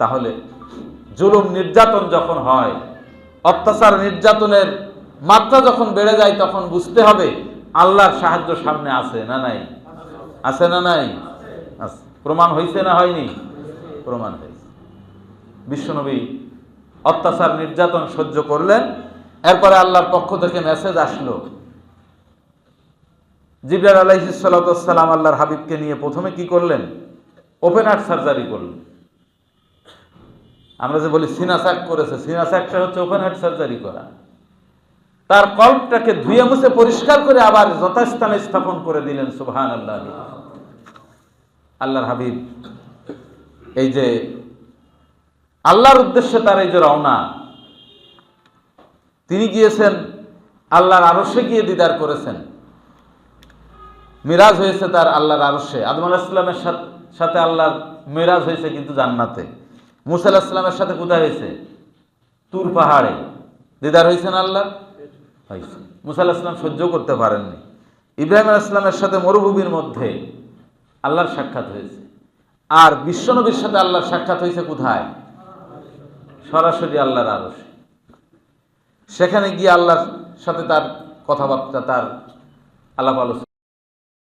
তাহলে জুলুম নির্যাতন যখন হয়, অত্যাচার নির্যাতনের মাত্রা যখন বেড়ে যায়, তখন বুঝতে হবে আল্লাহর সাহায্য সামনে আছে না নাই? আছে না নাই? আছে। প্রমাণ হয়েছে না হয়নি? প্রমাণ হয়েছে। বিশ্বনবী অত্যাচার নির্যাতন সহ্য করলেন। এরপরে আল্লাহর পক্ষ থেকে মেসেজ আসলো। জিবরাইল আলাইহিস সালাতু ওয়াস সালাম আল্লাহর হাবিবকে নিয়ে প্রথমে কি করলেন? ওপেন হার্ট সার্জারি করলেন। আমরা যে বলি সিনাসাক করেছে, সিনাসাকটা হচ্ছে ওপেন হার্ট সার্জারি করা। তার কল্পটাকে ধুয়ে মুছে পরিষ্কার করে আবার যথাস্থানে স্থাপন করে দিলেন। সুবহানাল্লাহ। আল্লাহর হাবিব এই যে আল্লাহর উদ্দেশ্যে তার এই যে রওনা, তিনি গিয়েছেন আল্লাহর আরশে গিয়ে দিদার করেছেন। মিরাজ হয়েছে তার আল্লাহর আরশে। আদম আলাইহিস সালামের সাথে আল্লাহর মিরাজ হয়েছে কিন্তু জান্নাতে। মুসা আলাইহিস সালামের সাথে কোথায় হয়েছে? তুর পাহাড়ে দিদার হয়েছেন আল্লাহ হয়েছে। মুসা আলাইহিস সালাম সহ্য করতে পারেননি। ইব্রাহিম আলাইহিস সালামের সাথে মরুভূমির মধ্যে আল্লাহর সাক্ষাৎ হয়েছে। আর বিশ্বনবীর সাথে আল্লাহর সাক্ষাৎ হয়েছে কোথায়? সরাসরি আল্লাহর আরশে। সেখানে গিয়ে আল্লাহর সাথে তার কথাবার্তা, তার আলাপ আলোচনা